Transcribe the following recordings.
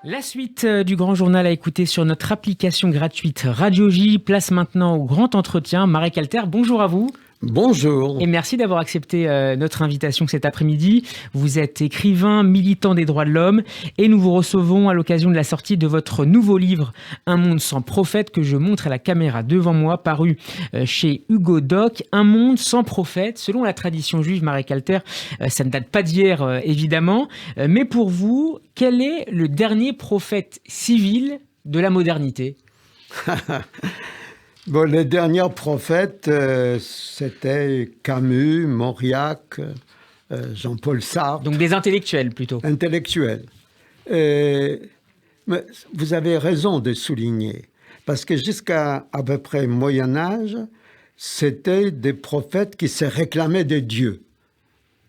La suite du grand journal à écouter sur notre application gratuite Radio J. Place maintenant au grand entretien. Marek Alter, bonjour à vous. Bonjour. Et merci d'avoir accepté notre invitation cet après-midi. Vous êtes écrivain, militant des droits de l'homme et nous vous recevons à l'occasion de la sortie de votre nouveau livre « Un monde sans prophète » que je montre à la caméra devant moi, paru chez Hugo Doc. Un monde sans prophète, selon la tradition juive, Marek Alter, ça ne date pas d'hier évidemment, mais pour vous, quel est le dernier prophète civil de la modernité ? Bon, les derniers prophètes, c'était Camus, Mauriac, Jean-Paul Sartre. Donc des intellectuels plutôt. Intellectuels. Mais vous avez raison de souligner, parce que jusqu'à à peu près Moyen-Âge, c'était des prophètes qui se réclamaient de Dieu.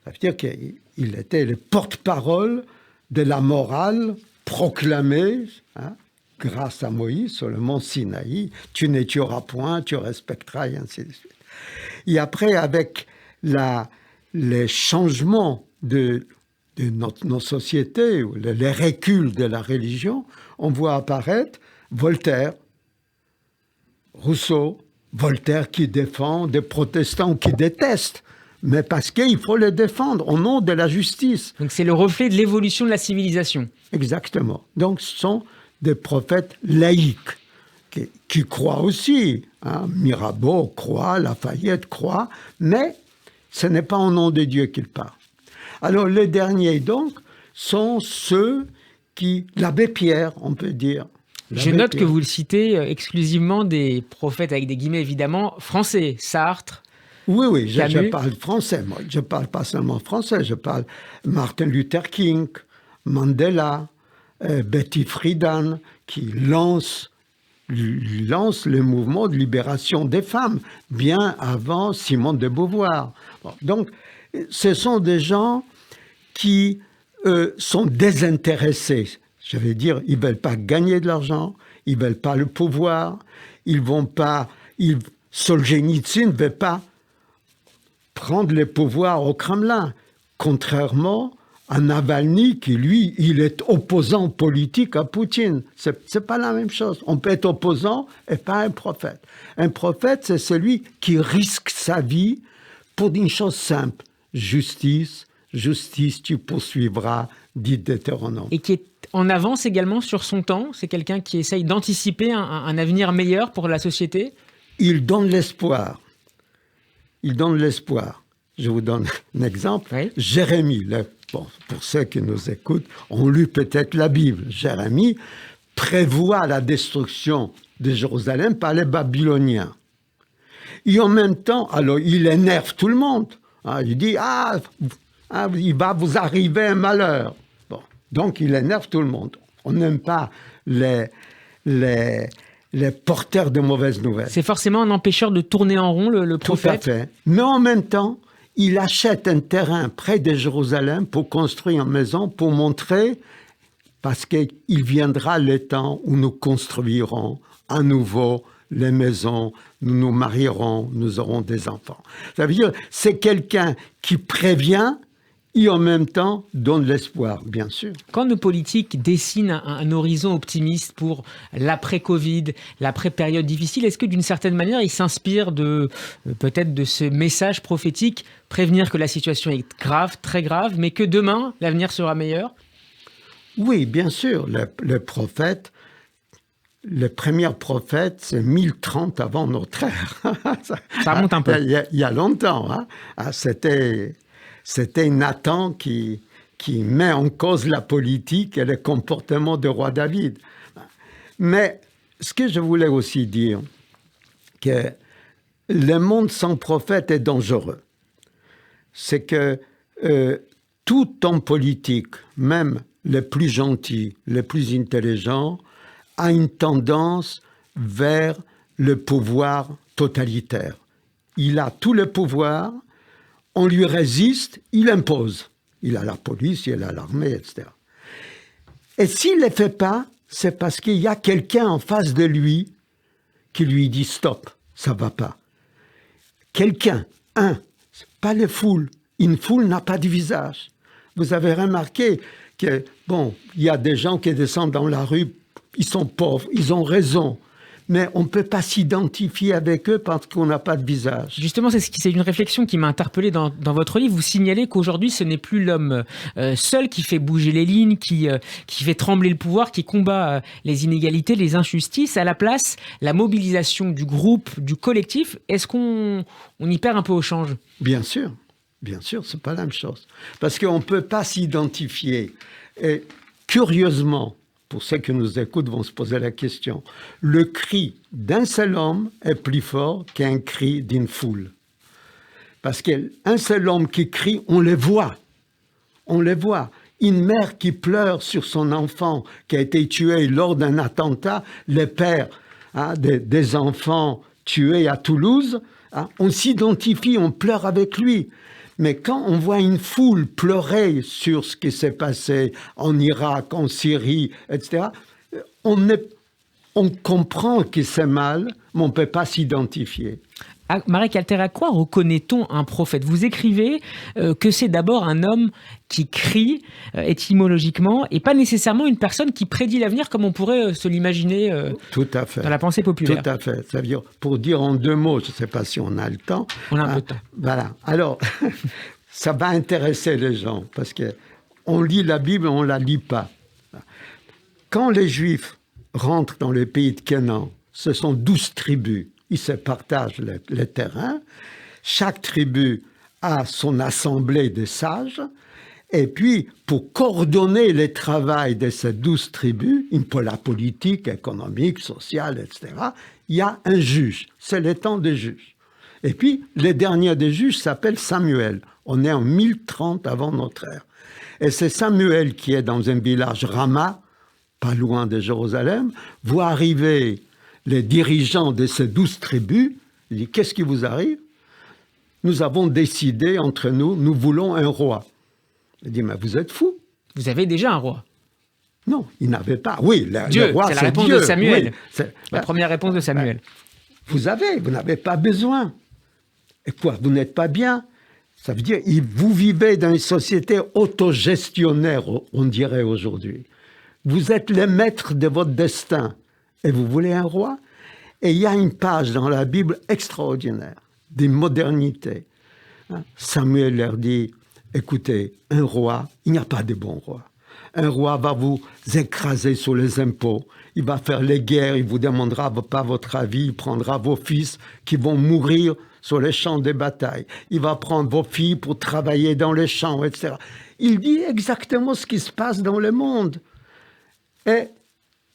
Ça veut dire qu'ils étaient les porte-parole de la morale proclamée, grâce à Moïse sur le mont Sinaï, tu ne tueras point, tu respecteras, et ainsi de suite. Et après, avec les changements de nos sociétés, ou les reculs de la religion, on voit apparaître Voltaire, Rousseau, Voltaire qui défend des protestants qui détestent, mais parce qu'il faut les défendre au nom de la justice. Donc c'est le reflet de l'évolution de la civilisation. Exactement. Donc ce sont des prophètes laïcs qui croient aussi. Mirabeau croit, Lafayette croit, mais ce n'est pas au nom de Dieu qu'ils parlent. Alors les derniers donc sont ceux qui, l'abbé Pierre, on peut dire. Je note que vous le citez exclusivement des prophètes, avec des guillemets évidemment, français, Sartre. Oui, je parle français, moi. Je ne parle pas seulement français, je parle Martin Luther King, Mandela, Betty Friedan, qui lance le mouvement de libération des femmes, bien avant Simone de Beauvoir. Bon, donc, ce sont des gens qui sont désintéressés. Je vais dire, ils ne veulent pas gagner de l'argent, ils ne veulent pas le pouvoir, ils vont pas... Solzhenitsyn ne veut pas prendre le pouvoir au Kremlin, contrairement à Navalny, qui, lui, il est opposant politique à Poutine. C'est pas la même chose. On peut être opposant et pas un prophète. Un prophète, c'est celui qui risque sa vie pour une chose simple. Justice, tu poursuivras, dit Deutéronome. Et qui est en avance également sur son temps. C'est quelqu'un qui essaye d'anticiper un avenir meilleur pour la société. Il donne l'espoir. Je vous donne un exemple. Oui. Jérémie, pour ceux qui nous écoutent, ont lu peut-être la Bible. Jérémie prévoit la destruction de Jérusalem par les Babyloniens. Et en même temps, alors il énerve tout le monde. Il dit, il va vous arriver un malheur. Bon, donc il énerve tout le monde. On n'aime pas les porteurs de mauvaises nouvelles. C'est forcément un empêcheur de tourner en rond, le prophète. Tout à fait. Mais en même temps, il achète un terrain près de Jérusalem pour construire une maison, pour montrer, parce qu'il viendra le temps où nous construirons à nouveau les maisons, nous nous marierons, nous aurons des enfants. Ça veut dire, c'est quelqu'un qui prévient et en même temps donne l'espoir, bien sûr. Quand nos politiques dessinent un horizon optimiste pour l'après-Covid, l'après-période difficile, est-ce que d'une certaine manière, ils s'inspirent peut-être de ce message prophétique, prévenir que la situation est grave, très grave, mais que demain, l'avenir sera meilleur ? Oui, bien sûr. Les prophètes, les premiers prophètes, c'est 1030 avant notre ère. Ça remonte un peu. Il y a longtemps. C'était Nathan qui met en cause la politique et le comportement du roi David. Mais ce que je voulais aussi dire, que le monde sans prophète est dangereux. C'est que tout homme politique, même les plus gentils, les plus intelligents, a une tendance vers le pouvoir totalitaire. Il a tout le pouvoir, on lui résiste, il impose. Il a la police, il a l'armée, etc. Et s'il ne le fait pas, c'est parce qu'il y a quelqu'un en face de lui qui lui dit « stop, ça ne va pas ». Quelqu'un, pas les foules. Une foule n'a pas de visage. Vous avez remarqué Bon, il y a des gens qui descendent dans la rue, ils sont pauvres, ils ont raison. Mais on ne peut pas s'identifier avec eux parce qu'on n'a pas de visage. Justement, c'est une réflexion qui m'a interpellé dans votre livre. Vous signalez qu'aujourd'hui, ce n'est plus l'homme seul qui fait bouger les lignes, qui fait trembler le pouvoir, qui combat les inégalités, les injustices. À la place, la mobilisation du groupe, du collectif, est-ce qu'on y perd un peu au change ? Bien sûr, c'est pas la même chose. Parce qu'on ne peut pas s'identifier. Et curieusement, pour ceux qui nous écoutent vont se poser la question, le cri d'un seul homme est plus fort qu'un cri d'une foule. Parce qu'un seul homme qui crie, on les voit. Une mère qui pleure sur son enfant qui a été tué lors d'un attentat, les pères des enfants tués à Toulouse, on s'identifie, on pleure avec lui. Mais quand on voit une foule pleurer sur ce qui s'est passé en Irak, en Syrie, etc., on comprend que c'est mal, mais on ne peut pas s'identifier. Marek Alter, à quoi reconnaît-on un prophète ? Vous écrivez que c'est d'abord un homme qui crie étymologiquement et pas nécessairement une personne qui prédit l'avenir comme on pourrait se l'imaginer Tout à fait. Dans la pensée populaire. Tout à fait. Ça veut dire, pour dire en 2 mots, je ne sais pas si on a le temps. On a un peu de temps. Voilà. Alors, ça va intéresser les gens parce qu'on lit la Bible, on ne la lit pas. Quand les Juifs rentrent dans le pays de Canaan, ce sont 12 tribus. Ils se partagent les terrains. Chaque tribu a son assemblée de sages. Et puis, pour coordonner le travail de ces 12 tribus, pour la politique, économique, sociale, etc., il y a un juge. C'est le temps des juges. Et puis, le dernier des juges s'appelle Samuel. On est en 1030 avant notre ère. Et c'est Samuel qui est dans un village Rama, pas loin de Jérusalem, voit arriver les dirigeants de ces 12 tribus. Il dit, qu'est-ce qui vous arrive ? Nous avons décidé entre nous, nous voulons un roi. Il dit, mais vous êtes fous. Vous avez déjà un roi. Non, il n'avait pas. Oui, Dieu, le roi, c'est la réponse Dieu. de Samuel. Oui, la première réponse de Samuel. Vous n'avez pas besoin. Et quoi, vous n'êtes pas bien ? Ça veut dire, vous vivez dans une société autogestionnaire, on dirait aujourd'hui. Vous êtes les maîtres de votre destin. Et vous voulez un roi ? Et il y a une page dans la Bible extraordinaire, des modernités. Samuel leur dit, écoutez, un roi, il n'y a pas de bon roi. Un roi va vous écraser sur les impôts, il va faire les guerres, il ne vous demandera pas votre avis, il prendra vos fils qui vont mourir sur les champs de bataille. Il va prendre vos filles pour travailler dans les champs, etc. Il dit exactement ce qui se passe dans le monde. Et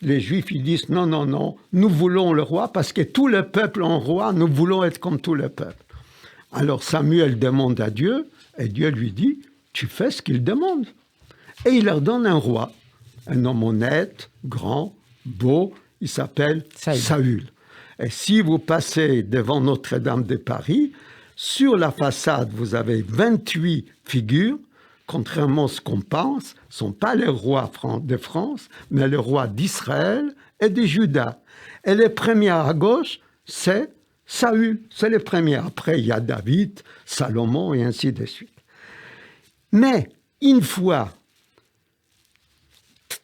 les Juifs, ils disent, non, nous voulons le roi parce que tout le peuple en roi, nous voulons être comme tout le peuple. Alors Samuel demande à Dieu, et Dieu lui dit, tu fais ce qu'il demande. Et il leur donne un roi, un homme honnête, grand, beau, il s'appelle Saül. Et si vous passez devant Notre-Dame de Paris, sur la façade, vous avez 28 figures. Contrairement à ce qu'on pense, ne sont pas les rois de France, mais les rois d'Israël et de Juda. Et les premiers à gauche, c'est Saül, c'est les premiers. Après, il y a David, Salomon et ainsi de suite. Mais une fois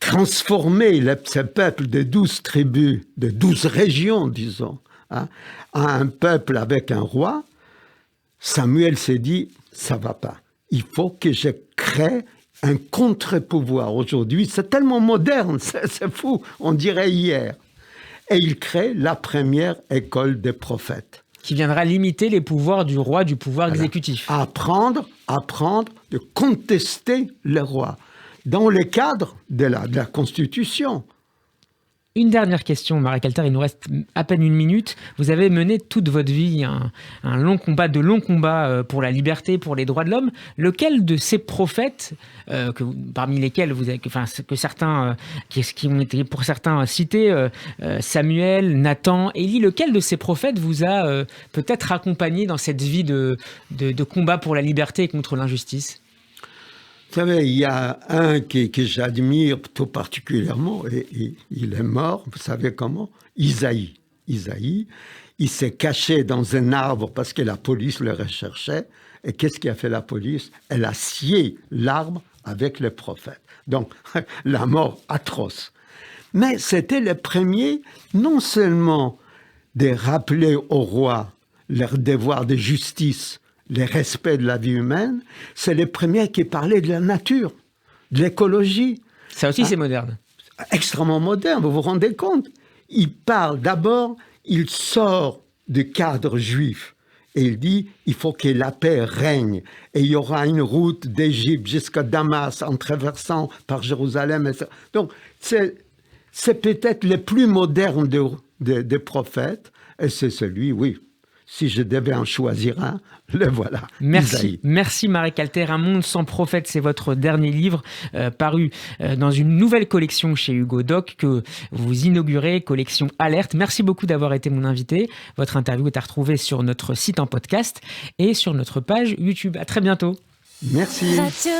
transformé ce peuple de 12 tribus, de 12 régions, disons, à un peuple avec un roi, Samuel s'est dit, ça ne va pas. Il faut que je crée un contre-pouvoir. Aujourd'hui, c'est tellement moderne, c'est fou, on dirait hier. Et il crée la première école des prophètes. Qui viendra limiter les pouvoirs du roi, du pouvoir exécutif. Apprendre de contester le roi dans le cadre de la Constitution. Une dernière question, Marek Alter, il nous reste à peine 1 minute. Vous avez mené toute votre vie un long combat, de longs combats pour la liberté, pour les droits de l'homme. Lequel de ces prophètes, parmi lesquels vous avez, que certains, qui ont été pour certains cités, Samuel, Nathan, Élie, lequel de ces prophètes vous a peut-être accompagné dans cette vie de combat pour la liberté et contre l'injustice ? Vous savez, il y a un que j'admire tout particulièrement, et il est mort, vous savez comment ? Isaïe, il s'est caché dans un arbre parce que la police le recherchait. Et qu'est-ce qu'a fait la police ? Elle a scié l'arbre avec les prophètes. Donc, la mort atroce. Mais c'était le premier, non seulement de rappeler au roi leur devoir de justice, le respect de la vie humaine, c'est le premier qui parlait de la nature, de l'écologie. Ça aussi, c'est moderne. Extrêmement moderne, vous vous rendez compte? Il parle d'abord, il sort du cadre juif et il dit il faut que la paix règne et il y aura une route d'Égypte jusqu'à Damas en traversant par Jérusalem. Donc, c'est peut-être le plus moderne des prophètes et c'est celui, oui. Si je devais en choisir un, le voilà. Merci Marek Alter. Un monde sans prophète, c'est votre dernier livre paru dans une nouvelle collection chez Hugo Doc que vous inaugurez, collection Alerte. Merci beaucoup d'avoir été mon invité. Votre interview est à retrouver sur notre site en podcast et sur notre page YouTube. À très bientôt. Merci.